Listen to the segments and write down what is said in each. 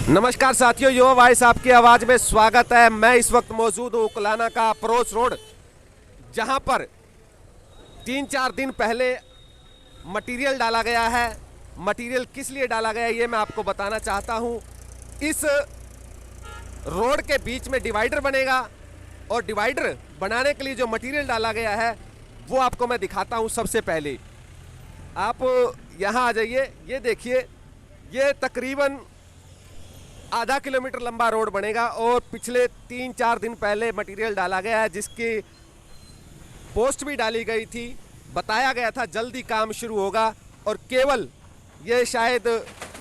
नमस्कार साथियों, युवा वॉइस आपकी आवाज में स्वागत है। मैं इस वक्त मौजूद हूँ उकलाना का अप्रोच रोड, जहां पर 3-4 दिन पहले मटेरियल डाला गया है। मटेरियल किस लिए डाला गया है ये मैं आपको बताना चाहता हूं। इस रोड के बीच में डिवाइडर बनेगा और डिवाइडर बनाने के लिए जो मटेरियल डाला गया है वो आपको मैं दिखाता हूं। सबसे पहले आप यहां आ जाइए, ये देखिए, ये तकरीबन आधा किलोमीटर लंबा रोड बनेगा और पिछले 3-4 दिन पहले मटेरियल डाला गया है, जिसकी पोस्ट भी डाली गई थी। बताया गया था जल्दी काम शुरू होगा और केवल ये शायद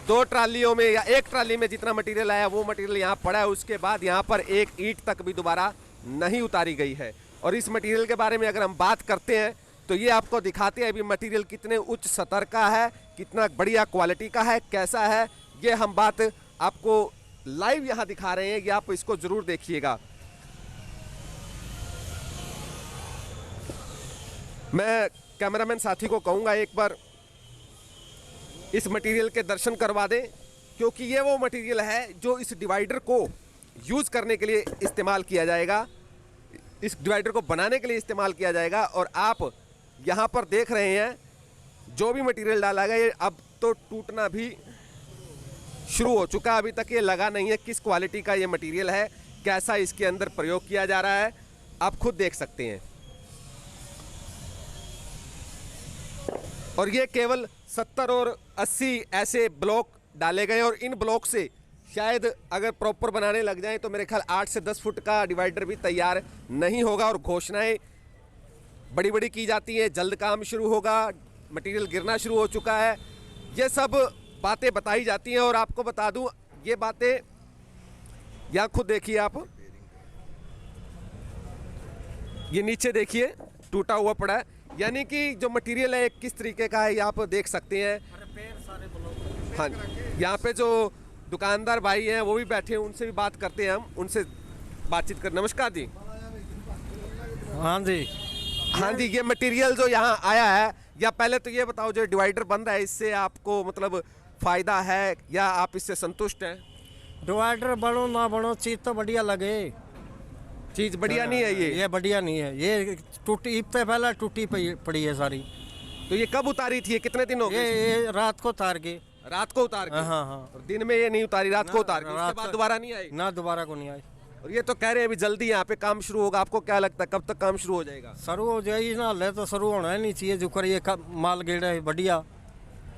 2 ट्रालियों में या 1 ट्राली में जितना मटेरियल आया वो मटेरियल यहाँ पड़ा है। उसके बाद यहाँ पर एक ईंट तक भी दोबारा नहीं उतारी गई है। और इस मटेरियल के बारे में अगर हम बात करते हैं तो ये आपको दिखाते हैं अभी मटेरियल कितने उच्च स्तर का है, कितना बढ़िया क्वालिटी का है, कैसा है। ये हम बात आपको लाइव यहां दिखा रहे हैं, ये आप इसको जरूर देखिएगा। मैं कैमरामैन साथी को कहूंगा एक बार इस मटेरियल के दर्शन करवा दें, क्योंकि ये वो मटेरियल है जो इस डिवाइडर को यूज करने के लिए इस्तेमाल किया जाएगा, इस डिवाइडर को बनाने के लिए इस्तेमाल किया जाएगा। और आप यहां पर देख रहे हैं जो भी मटेरियल डाला गया ये अब तो टूटना भी शुरू हो चुका है। अभी तक ये लगा नहीं है किस क्वालिटी का ये मटेरियल है, कैसा इसके अंदर प्रयोग किया जा रहा है, आप खुद देख सकते हैं। और ये केवल 70 और 80 ऐसे ब्लॉक डाले गए और इन ब्लॉक से शायद अगर प्रॉपर बनाने लग जाएं तो मेरे ख्याल 8 से 10 फुट का डिवाइडर भी तैयार नहीं होगा। और घोषणाएं बड़ी बड़ी की जाती हैं, जल्द काम शुरू होगा, मटेरियल गिरना शुरू हो चुका है, ये सब बातें बताई जाती हैं। और आपको बता दूं ये बातें यहाँ खुद देखिए आप, ये नीचे देखिए टूटा हुआ पड़ा है, यानी कि जो मटेरियल है किस तरीके का है ये आप देख सकते हैं। हाँ, यहाँ पे जो दुकानदार भाई हैं वो भी बैठे हैं, उनसे भी बात करते हैं, हम उनसे बातचीत कर। नमस्कार जी। हाँ जी, हाँ जी, ये मटेरियल जो यहाँ आया है, या पहले तो ये बताओ जो डिवाइडर बन रहा है इससे आपको मतलब फायदा है या आप इससे संतुष्ट हैं? डिवाइडर बनो ना बनो, चीज तो बढ़िया लगे। चीज बढ़िया नहीं है ये बढ़िया नहीं है, ये टूटी पे पहले टूटी पड़ी है सारी। तो ये कब उतारी थी, ये कितने दिन हो गए? ये रात को उतार के। रात को उतार के? हाँ हाँ। और दिन में ये नहीं उतारी, रात को उतार के, उसके बाद दोबारा नहीं आई? ना, दोबारा को नहीं आई। और ये तो कह रहे हैं अभी जल्दी यहाँ पे काम शुरू होगा, आपको क्या लगता है कब तक काम शुरू हो जाएगा? शुरू हो जाएगी ना, ले तो शुरू होना ही नहीं चाहिए, जो कर ये माल गेड़ा है बढ़िया।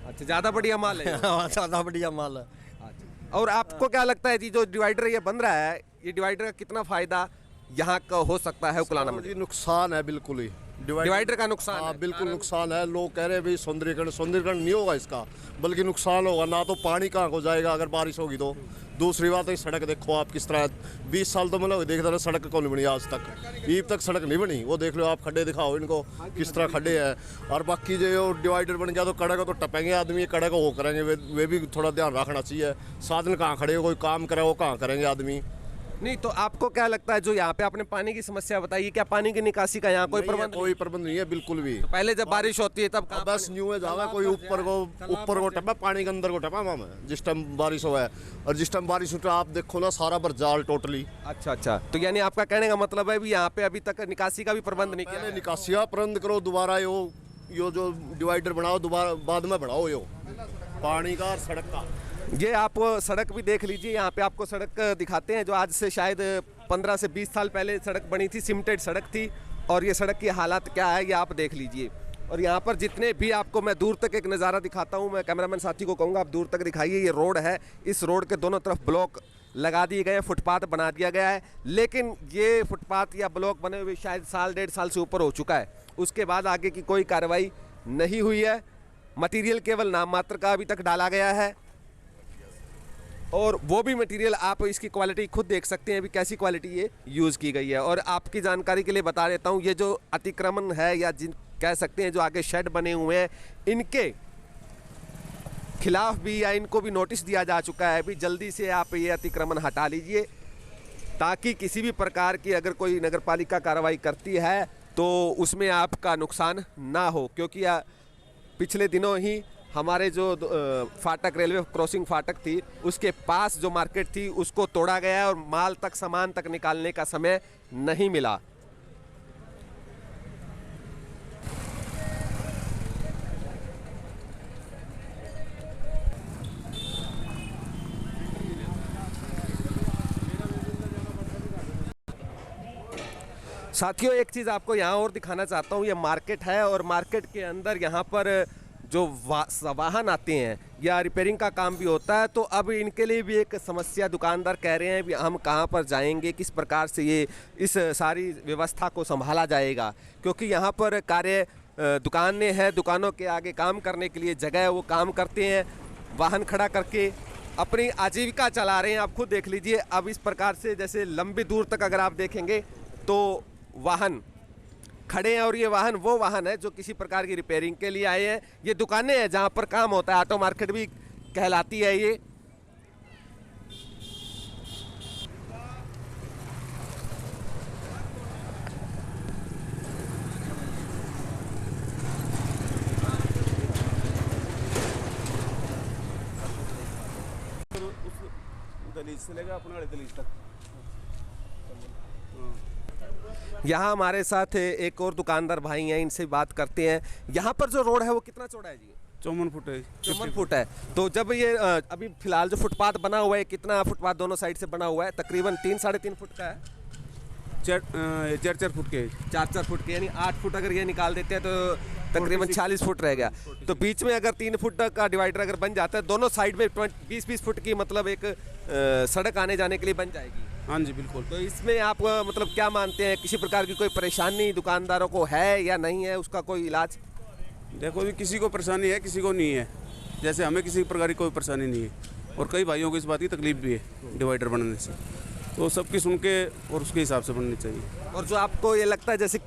अच्छा, ज्यादा बढ़िया माल है? ज्यादा बढ़िया माल है। अच्छा, और आपको क्या लगता है जी जो डिवाइडर ये बन रहा है, ये डिवाइडर का कितना फायदा यहाँ का हो सकता है उकलाना में? नुकसान है बिल्कुल ही, डिवाइडर का नुकसान है? बिल्कुल नुकसान है। लोग कह रहे हैं भाई सौंदर्यीकरण नहीं होगा इसका, बल्कि नुकसान होगा। ना तो पानी कहाँ को जाएगा अगर बारिश होगी तो। दूसरी बात है सड़क देखो आप किस तरह, 20 साल तो मतलब देख रहे सड़क कौन नहीं बनी आज तक, ईब तक सड़क नहीं बनी। वो देख लो आप, खड्डे दिखाओ इनको किस तरह खड्डे हैं। और बाकी जो डिवाइडर बन गया तो कड़े को तो टपेंगे आदमी, कड़े को वो करेंगे, वे भी थोड़ा ध्यान रखना चाहिए। साधन कहाँ खड़े हो, कोई काम करे वो कहाँ करेंगे आदमी। नहीं तो आपको क्या लगता है जो यहाँ पे आपने पानी की समस्या बताई, क्या पानी की निकासी का यहाँ कोई प्रबंध? कोई प्रबंध नहीं है बिल्कुल भी। तो पहले जब बारिश होती है तब बस न्यू है जावा, कोई ऊपर को टपा, पानी के अंदर को टपा मामा जिस टाइम बारिश हुआ है। और जिस टाइम बारिश होता है आप देखो ना सारा बरजाल टोटली। अच्छा अच्छा, तो यानी आपका कहने का मतलब है भी यहाँ पे अभी तक निकासी का भी प्रबंध नहीं किया? निकासी का प्रबंध करो, दोबारा यो जो डिवाइडर बनाओ दोबारा बाद में बढ़ाओ यो पानी का और सड़क का। ये आप सड़क भी देख लीजिए, यहाँ पे आपको सड़क दिखाते हैं जो आज से शायद 15 से 20 साल पहले सड़क बनी थी, सीमेंटेड सड़क थी। और ये सड़क की हालत क्या है ये आप देख लीजिए। और यहाँ पर जितने भी आपको मैं दूर तक एक नज़ारा दिखाता हूँ, मैं कैमरामैन साथी को कहूँगा आप दूर तक दिखाइए। ये रोड है, इस रोड के दोनों तरफ ब्लॉक लगा दिए गए हैं, फुटपाथ बना दिया गया है। लेकिन ये फुटपाथ या ब्लॉक बने हुए शायद 1.5 साल से ऊपर हो चुका है, उसके बाद आगे की कोई कार्रवाई नहीं हुई है। मटीरियल केवल नाम मात्र का अभी तक डाला गया है। और वो भी मटेरियल आप इसकी क्वालिटी खुद देख सकते हैं अभी कैसी क्वालिटी ये यूज़ की गई है। और आपकी जानकारी के लिए बता देता हूँ, ये जो अतिक्रमण है या जिन कह सकते हैं जो आगे शेड बने हुए हैं, इनके खिलाफ भी या इनको भी नोटिस दिया जा चुका है। अभी जल्दी से आप ये अतिक्रमण हटा लीजिए, ताकि किसी भी प्रकार की अगर कोई नगरपालिका कार्रवाई करती है तो उसमें आपका नुकसान ना हो। क्योंकि पिछले दिनों ही हमारे जो फाटक रेलवे क्रॉसिंग फाटक थी उसके पास जो मार्केट थी उसको तोड़ा गया है और माल तक सामान तक निकालने का समय नहीं मिला। साथियों एक चीज़ आपको यहाँ और दिखाना चाहता हूँ, ये मार्केट है और मार्केट के अंदर यहाँ पर जो वाहन आते हैं या रिपेयरिंग का काम भी होता है, तो अब इनके लिए भी एक समस्या दुकानदार कह रहे हैं भी हम कहाँ पर जाएंगे, किस प्रकार से ये इस सारी व्यवस्था को संभाला जाएगा, क्योंकि यहाँ पर कार्य दुकानें हैं, दुकानों के आगे काम करने के लिए जगह है, वो काम करते हैं, वाहन खड़ा करके अपनी आजीविका चला रहे हैं। आप खुद देख लीजिए, अब इस प्रकार से जैसे लंबी दूर तक अगर आप देखेंगे तो वाहन खड़े हैं और ये वाहन वो वाहन है जो किसी प्रकार की रिपेयरिंग के लिए आए हैं। ये दुकानें हैं जहाँ पर काम होता है, ऑटो मार्केट भी कहलाती है ये। दलीज से लेकर अपने दलीज तक। यहाँ हमारे साथ एक और दुकानदार भाई हैं, इनसे बात करते हैं। यहाँ पर जो रोड है वो कितना चौड़ा है जी? 54 फुट है। 54 फुट है। तो जब ये अभी फिलहाल जो फुटपाथ बना हुआ है, कितना फुटपाथ दोनों साइड से बना हुआ है? तकरीबन 3-3.5 फुट का है। 4-4 फुट के। 4-4 फुट के, यानी 8 फुट अगर ये निकाल देते हैं तो तकरीबन 40 फुट रह गया। तो बीच में अगर 3 फुट का डिवाइडर अगर बन जाता है, दोनों साइड में 20-20 फुट की मतलब एक सड़क आने जाने के लिए बन जाएगी। हाँ जी बिल्कुल। तो इसमें आप मतलब क्या मानते हैं, किसी प्रकार की कोई परेशानी दुकानदारों को है या नहीं है, उसका कोई इलाज? देखो भी किसी को परेशानी है, किसी को नहीं है। जैसे हमें किसी प्रकार की कोई परेशानी नहीं है और कई भाइयों को इस बात की तकलीफ भी है डिवाइडर बनने से, तो सबकी सुन के और उसके हिसाब से बननी चाहिए। और जो आपको ये लगता है जैसे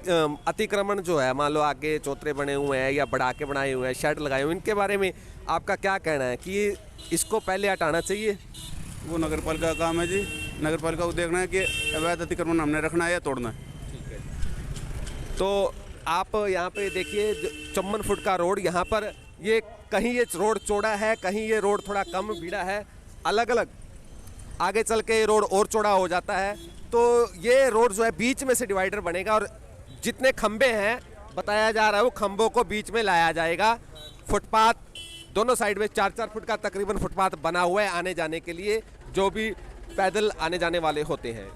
अतिक्रमण जो है, मान लो आगे चौतरे बने हुए हैं या बढ़ा के बनाए हुए हैं, शेड लगाए हुए हैं, इनके बारे में आपका क्या कहना है कि इसको पहले हटाना चाहिए? वो नगर पालिका का काम है जी। नगर पालिका को देखना है कि अवैध अतिक्रमण हमने रखना है या तोड़ना है। ठीक है। तो आप यहाँ पे देखिए 54 फुट का रोड, यहाँ पर ये कहीं ये रोड चौड़ा है, कहीं ये रोड थोड़ा कम बीड़ा है, अलग अलग आगे चल के ये रोड और चौड़ा हो जाता है। तो ये रोड जो है बीच में से डिवाइडर बनेगा और जितने खंबे हैं बताया जा रहा है वो खंभों को बीच में लाया जाएगा। फुटपाथ दोनों साइड में 4-4 फुट का तकरीबन फुटपाथ बना हुआ है आने जाने के लिए, जो भी पैदल आने जाने वाले होते हैं।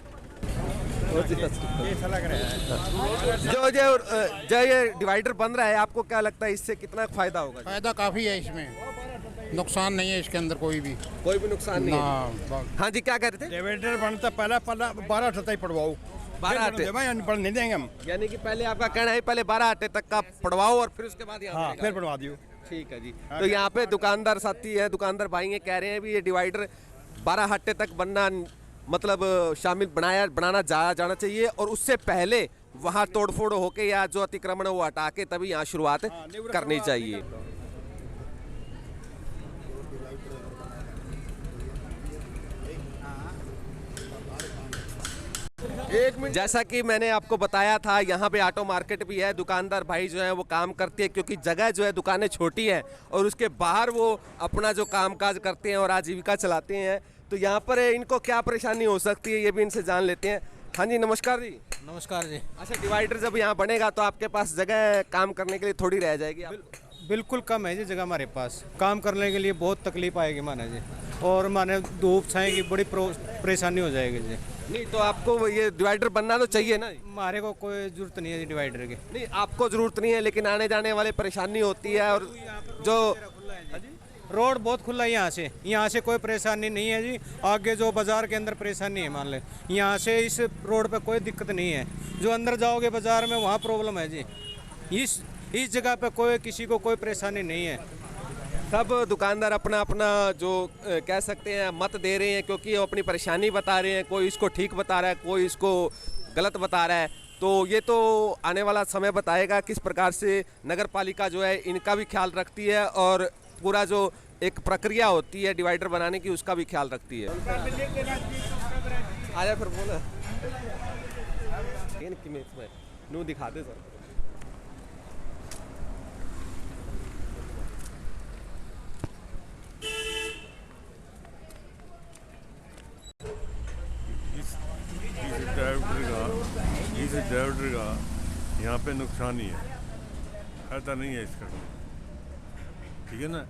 जो ये डिवाइडर बन रहा है, आपको क्या लगता है इससे कितना फायदा होगा? फायदा काफ़ी है इसमें, नुकसान नहीं है इसके अंदर कोई भी नुकसान नहीं है। हाँ जी, क्या कह रहे थे? डिवाइडर बनता पहला 12 अट्टे तक पड़वाओ, 12 अट्टे पढ़ नहीं देंगे हम। यानी कि पहले आपका कहना है पहले 12 अट्टे तक का पड़वाओ और फिर उसके बाद हाँ, फिर पढ़वा दियो। ठीक है जी। तो यहाँ पे दुकानदार साथी है, दुकानदार भाई हैं, कह रहे हैं भी ये डिवाइडर 12 अट्टे तक बनना मतलब शामिल बनाना जाना चाहिए और उससे पहले वहाँ तोड़फोड़ होके या जो अतिक्रमण वो हटा के तभी यहाँ शुरुआत करनी चाहिए। जैसा कि मैंने आपको बताया था, यहाँ पे ऑटो मार्केट भी है, दुकानदार भाई जो है वो काम करते हैं क्योंकि जगह जो है दुकानें छोटी हैं और उसके बाहर वो अपना जो कामकाज करते हैं और आजीविका चलाते हैं। तो यहाँ पर इनको क्या परेशानी हो सकती है ये भी इनसे जान लेते हैं। हाँ जी, नमस्कार जी। नमस्कार जी। अच्छा, डिवाइडर जब यहाँ बनेगा तो आपके पास जगह काम करने के लिए थोड़ी रह जाएगी? बिल्कुल कम है जी जगह हमारे पास, काम करने के लिए बहुत तकलीफ आएगी माने जी, और माने धूप छाए की बड़ी परेशानी हो जाएगी जी। नहीं तो आपको ये डिवाइडर बनना तो चाहिए ना? हमारे को कोई जरूरत नहीं है जी डिवाइडर की। नहीं, आपको जरूरत नहीं है, लेकिन आने जाने वाले परेशानी होती है और जो रोड बहुत खुला है यहाँ से कोई परेशानी नहीं है जी। आगे जो बाजार के अंदर परेशानी है मान ले, यहाँ से इस रोड पे कोई दिक्कत नहीं है। जो अंदर जाओगे बाजार में वहाँ प्रॉब्लम है जी। इस जगह पे कोई किसी को कोई परेशानी नहीं है। सब दुकानदार अपना अपना जो कह सकते हैं मत दे रहे हैं, क्योंकि वो अपनी परेशानी बता रहे हैं। कोई इसको ठीक बता रहा है, कोई इसको गलत बता रहा है। तो ये तो आने वाला समय बताएगा किस प्रकार से नगर पालिका जो है इनका भी ख्याल रखती है और पूरा जो एक प्रक्रिया होती है डिवाइडर बनाने की उसका भी ख्याल रखती है। आया फिर बोला नू दिखाते सर। इस डिवाइडर का यहाँ पे नुकसान ही है, फायदा नहीं है इसका, ठीक है ना।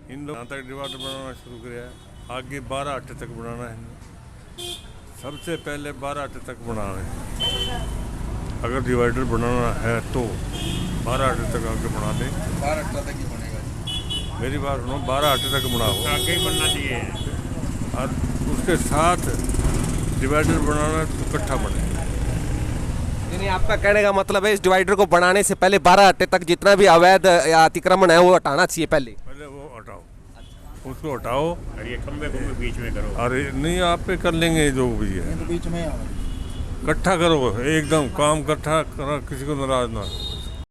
इन लोग यहाँ तक डिवाइडर बनाना शुरू किया है, आगे 12 अट्टे तक बनाना है। सबसे पहले 12 अट्टे तक बनाना है, अगर डिवाइडर बनाना है तो 12 अट्टे तक आगे बना दें। 12 अट्टा तक ही बनेगा। मेरी बात सुनो, 12 अट्टे तक बनाओ, आगे ही बनना चाहिए। और उसके साथ डिवाइडर बनाना तो इकट्ठा बने। यानी आपका कहने का मतलब है इस डिवाइडर को बनाने से पहले 12 अट्टे तक जितना भी अवैध या अतिक्रमण है वो हटाना चाहिए पहले। पहले वो हटाओ, उसको हटाओ, और ये खंबे को बीच में करो। अरे नहीं आप पे कर लेंगे जो भी है, बीच में इकट्ठा करो, एकदम काम इकट्ठा करो, किसी को नाराज ना।